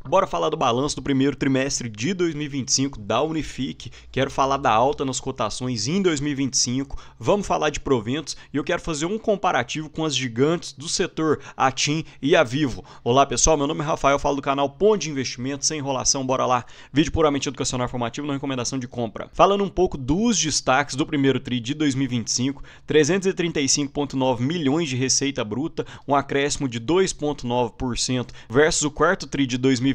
Bora falar do balanço do primeiro trimestre de 2025 da Unifique. Quero falar da alta nas cotações em 2025. Vamos falar de proventos e eu quero fazer um comparativo com as gigantes do setor, a TIM e a Vivo. Olá pessoal, meu nome é Rafael, falo do canal Ponto de Investimento, sem enrolação, bora lá. Vídeo puramente educacional informativo, não recomendação de compra. Falando um pouco dos destaques do primeiro TRI de 2025, 335,9 milhões de receita bruta, um acréscimo de 2,9% versus o quarto TRI de 2024,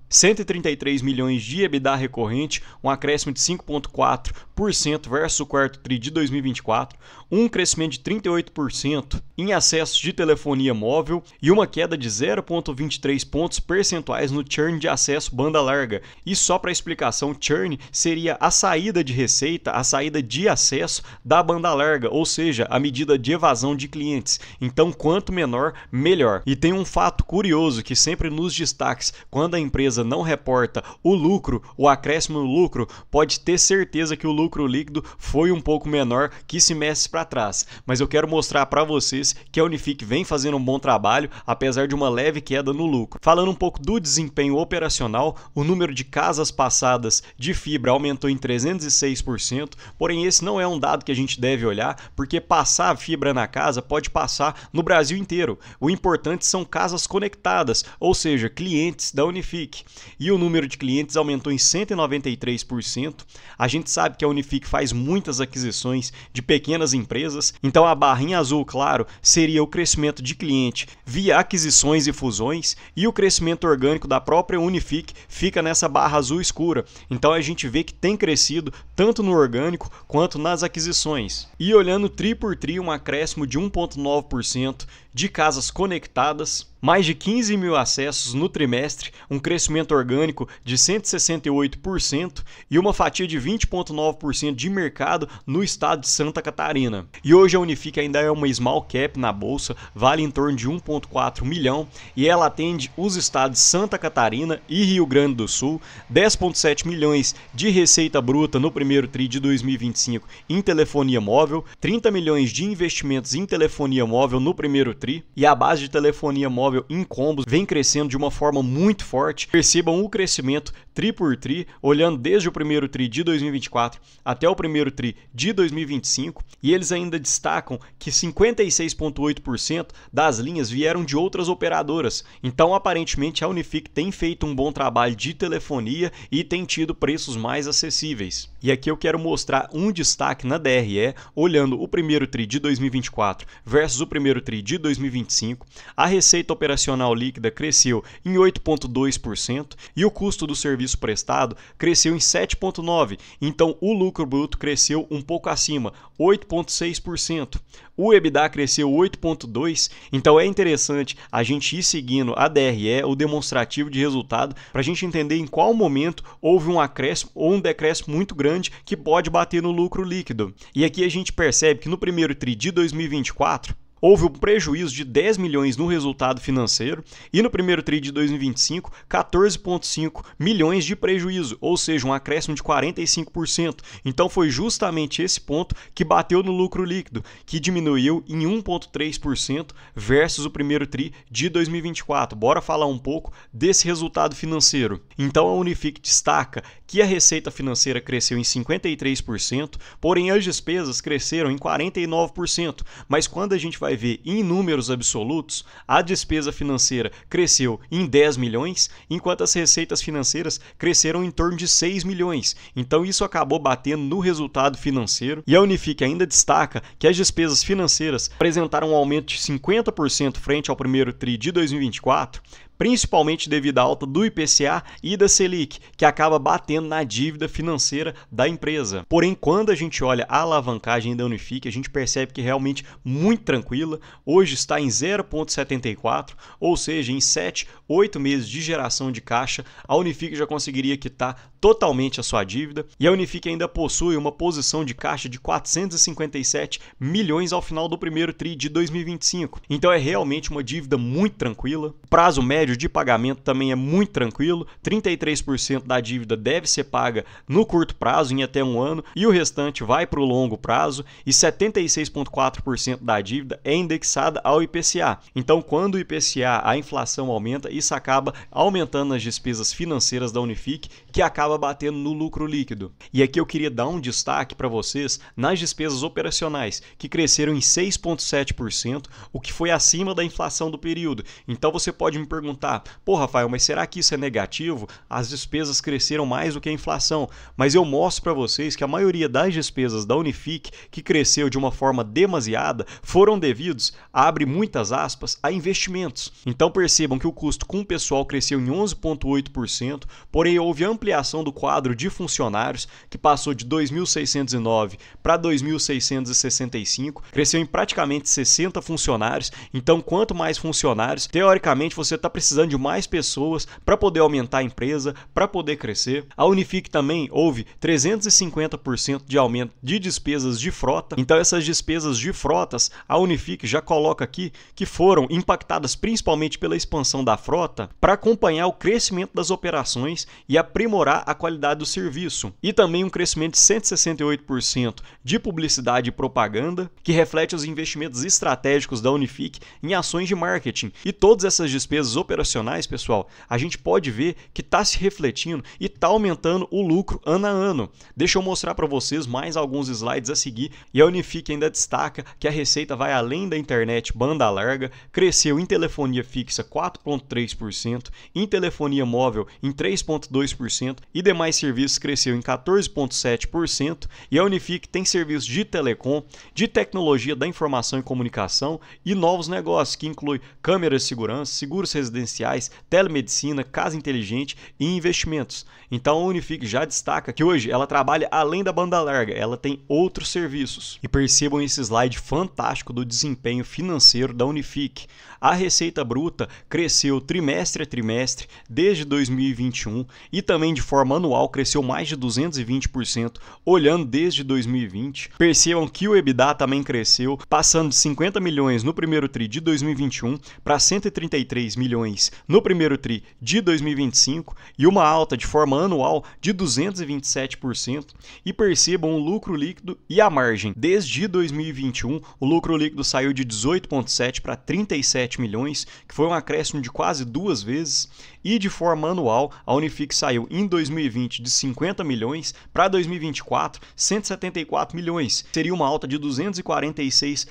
133 milhões de EBITDA recorrente, um acréscimo de 5,4% versus o quarto TRI de 2024, um crescimento de 38% em acessos de telefonia móvel e uma queda de 0,23 pontos percentuais no churn de acesso banda larga. E só para explicação, churn seria a saída de receita, a saída de acesso da banda larga, ou seja, a medida de evasão de clientes. Então, quanto menor, melhor. E tem um fato curioso que sempre nos destaques, quando a empresa não reporta o lucro, o acréscimo no lucro, pode ter certeza que o lucro líquido foi um pouco menor que se meses para trás. Mas eu quero mostrar para vocês que a Unifique vem fazendo um bom trabalho, apesar de uma leve queda no lucro. Falando um pouco do desempenho operacional, o número de casas passadas de fibra aumentou em 306%, porém esse não é um dado que a gente deve olhar, porque passar a fibra na casa pode passar no Brasil inteiro. O importante são casas conectadas, ou seja, clientes da Unifique. E o número de clientes aumentou em 193%. A gente sabe que a Unifique faz muitas aquisições de pequenas empresas, então a barrinha azul claro seria o crescimento de cliente via aquisições e fusões, e o crescimento orgânico da própria Unifique fica nessa barra azul escura. Então a gente vê que tem crescido tanto no orgânico quanto nas aquisições. E olhando tri por tri, um acréscimo de 1,9% de casas conectadas, mais de 15 mil acessos no trimestre, um crescimento orgânico de 168% e uma fatia de 20,9% de mercado no estado de Santa Catarina. E hoje a Unifique ainda é uma small cap na bolsa, vale em torno de 1,4 milhão e ela atende os estados de Santa Catarina e Rio Grande do Sul, 10,7 milhões de receita bruta no primeiro TRI de 2025 em telefonia móvel, 30 milhões de investimentos em telefonia móvel no primeiro TRI, e a base de telefonia móvel em combos vem crescendo de uma forma muito forte. Percebam o crescimento tri por tri, olhando desde o primeiro TRI de 2024 até o primeiro TRI de 2025, e eles ainda destacam que 56,8% das linhas vieram de outras operadoras. Então, aparentemente, a Unifique tem feito um bom trabalho de telefonia e tem tido preços mais acessíveis. E aqui eu quero mostrar um destaque na DRE, olhando o primeiro TRI de 2024 versus o primeiro TRI de 2025, a receita operacional líquida cresceu em 8,2% e o custo do serviço prestado cresceu em 7,9%, então o lucro bruto cresceu um pouco acima, 8,6%. O EBITDA cresceu 8,2%, então é interessante a gente ir seguindo a DRE, o demonstrativo de resultado, para a gente entender em qual momento houve um acréscimo ou um decréscimo muito grande que pode bater no lucro líquido. E aqui a gente percebe que no primeiro TRI de 2024, houve um prejuízo de 10 milhões no resultado financeiro e no primeiro TRI de 2025, 14,5 milhões de prejuízo, ou seja, um acréscimo de 45%. Então foi justamente esse ponto que bateu no lucro líquido, que diminuiu em 1,3% versus o primeiro TRI de 2024. Bora falar um pouco desse resultado financeiro. Então a Unifique destaca que a receita financeira cresceu em 53%, porém as despesas cresceram em 49%, mas quando a gente vai ver em números absolutos, a despesa financeira cresceu em 10 milhões, enquanto as receitas financeiras cresceram em torno de 6 milhões. Então isso acabou batendo no resultado financeiro. E a Unifique ainda destaca que as despesas financeiras apresentaram um aumento de 50% frente ao primeiro TRI de 2024, principalmente devido à alta do IPCA e da Selic, que acaba batendo na dívida financeira da empresa. Porém, quando a gente olha a alavancagem da Unifique, a gente percebe que é realmente muito tranquila. Hoje está em 0,74, ou seja, em 7, 8 meses de geração de caixa, a Unifique já conseguiria quitar totalmente a sua dívida, e a Unifique ainda possui uma posição de caixa de 457 milhões ao final do primeiro TRI de 2025. Então é realmente uma dívida muito tranquila. O prazo médio médio de pagamento também é muito tranquilo, 33% da dívida deve ser paga no curto prazo, em até um ano, e o restante vai para o longo prazo, e 76,4% da dívida é indexada ao IPCA. Então, quando o IPCA, a inflação aumenta, isso acaba aumentando as despesas financeiras da Unifique, que acaba batendo no lucro líquido. E aqui eu queria dar um destaque para vocês nas despesas operacionais, que cresceram em 6,7%, o que foi acima da inflação do período. Então você pode me perguntar, pô, Rafael, mas será que isso é negativo? As despesas cresceram mais do que a inflação. Mas eu mostro para vocês que a maioria das despesas da Unifique, que cresceu de uma forma demasiada, foram devidos, abre muitas aspas, a investimentos. Então percebam que o custo com o pessoal cresceu em 11,8%, porém houve ampliação do quadro de funcionários, que passou de 2.609 para 2.665, cresceu em praticamente 60 funcionários. Então, quanto mais funcionários, teoricamente você está precisando de mais pessoas para poder aumentar a empresa, para poder crescer. A Unifique também houve 350% de aumento de despesas de frota. Então, essas despesas de frotas, a Unifique já coloca aqui que foram impactadas principalmente pela expansão da frota para acompanhar o crescimento das operações e aprimorar a qualidade do serviço. E também um crescimento de 168% de publicidade e propaganda, que reflete os investimentos estratégicos da Unifique em ações de marketing. E todas essas despesas operacionais, pessoal, a gente pode ver que está se refletindo e está aumentando o lucro ano a ano. Deixa eu mostrar para vocês mais alguns slides a seguir. E a Unifique ainda destaca que a receita vai além da internet banda larga, cresceu em telefonia fixa 4,3%, em telefonia móvel em 3,2% e demais serviços cresceu em 14,7%. E a Unifique tem serviços de telecom, de tecnologia da informação e comunicação e novos negócios, que inclui câmeras de segurança, seguros residenciais, telemedicina, casa inteligente e investimentos. Então a Unifique já destaca que hoje ela trabalha além da banda larga, ela tem outros serviços. E percebam esse slide fantástico do desempenho financeiro da Unifique. A receita bruta cresceu trimestre a trimestre desde 2021 e também de forma anual cresceu mais de 220%, olhando desde 2020. Percebam que o EBITDA também cresceu, passando de 50 milhões no primeiro tri de 2021 para 133 milhões no primeiro tri de 2025 e uma alta de forma anual de 227%. E percebam o lucro líquido e a margem. Desde 2021, o lucro líquido saiu de 18,7 para 37 milhões, que foi um acréscimo de quase 2 vezes, e de forma anual, a Unifique saiu em 2020 de 50 milhões para 2024, 174 milhões. Seria uma alta de 246%.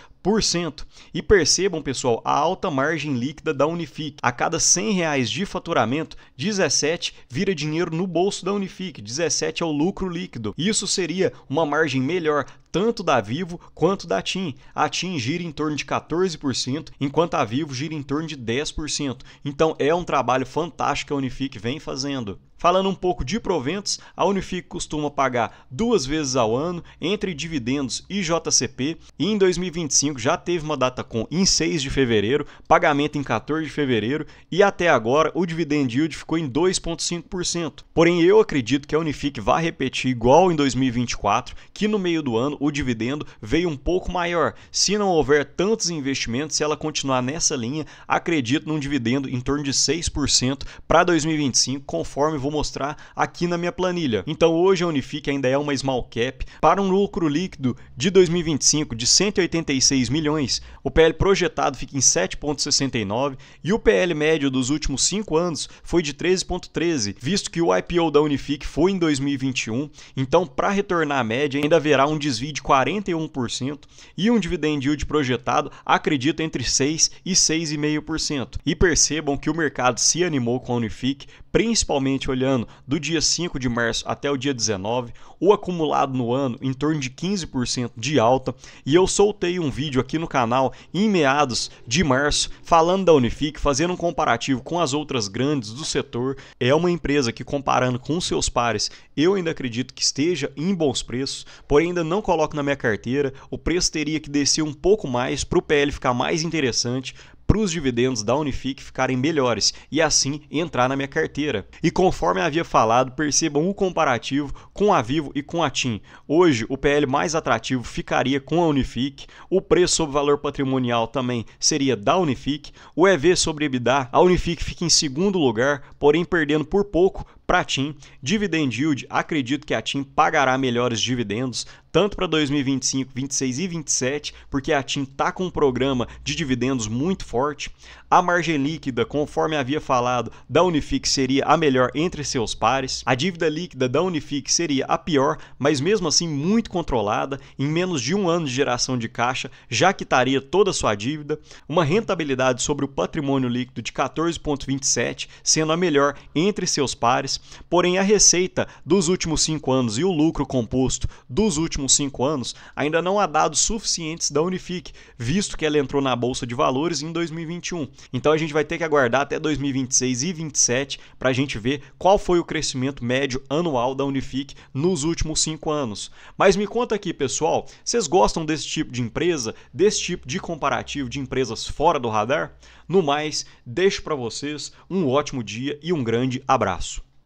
E percebam, pessoal, a alta margem líquida da Unifique. A cada R$100 de faturamento, 17 vira dinheiro no bolso da Unifique, 17 é o lucro líquido. Isso seria uma margem melhor tanto da Vivo quanto da TIM. A TIM gira em torno de 14%, enquanto a Vivo gira em torno de 10%. Então é um trabalho fantástico que a Unifique vem fazendo. Falando um pouco de proventos, a Unifique costuma pagar 2 vezes ao ano entre dividendos e JCP, e em 2025 já teve uma data com em 6 de fevereiro, pagamento em 14 de fevereiro, e até agora o dividend yield ficou em 2,5%. Porém, eu acredito que a Unifique vai repetir igual em 2024, que no meio do ano o dividendo veio um pouco maior. Se não houver tantos investimentos, se ela continuar nessa linha, acredito num dividendo em torno de 6% para 2025, conforme vou mostrar aqui na minha planilha. Então hoje a Unifique ainda é uma small cap para um lucro líquido de 2025 de 186 milhões. O PL projetado fica em 7,69 e o PL médio dos últimos 5 anos foi de 13,13, visto que o IPO da Unifique foi em 2021. Então, para retornar à média, ainda haverá um desvio de 41% e um dividend yield projetado, acredito, entre 6 e 6,5%. E percebam que o mercado se animou com a Unifique, principalmente olhando do dia 5 de março até o dia 19, o acumulado no ano em torno de 15% de alta, e eu soltei um vídeo aqui no canal em meados de março falando da Unifique, fazendo um comparativo com as outras grandes do setor. É uma empresa que, comparando com seus pares, eu ainda acredito que esteja em bons preços, porém ainda não coloco na minha carteira. O preço teria que descer um pouco mais para o PL ficar mais interessante, para os dividendos da Unifique ficarem melhores e assim entrar na minha carteira. E conforme havia falado, percebam o comparativo com a Vivo e com a TIM. Hoje o PL mais atrativo ficaria com a Unifique, o preço sobre valor patrimonial também seria da Unifique, o EV sobre EBITDA, a Unifique fica em segundo lugar, porém perdendo por pouco para a TIM. Dividend yield, acredito que a TIM pagará melhores dividendos, tanto para 2025, 26 e 27, porque a TIM está com um programa de dividendos muito forte. A margem líquida, conforme havia falado, da Unifique seria a melhor entre seus pares. A dívida líquida da Unifique seria a pior, mas mesmo assim muito controlada, em menos de um ano de geração de caixa, já quitaria toda a sua dívida. Uma rentabilidade sobre o patrimônio líquido de 14,27, sendo a melhor entre seus pares. Porém, a receita dos últimos 5 anos e o lucro composto dos últimos 5 anos ainda não há dados suficientes da Unifique, visto que ela entrou na Bolsa de Valores em 2021. Então a gente vai ter que aguardar até 2026 e 2027 para a gente ver qual foi o crescimento médio anual da Unifique nos últimos 5 anos. Mas me conta aqui, pessoal, vocês gostam desse tipo de empresa, desse tipo de comparativo de empresas fora do radar? No mais, deixo para vocês um ótimo dia e um grande abraço.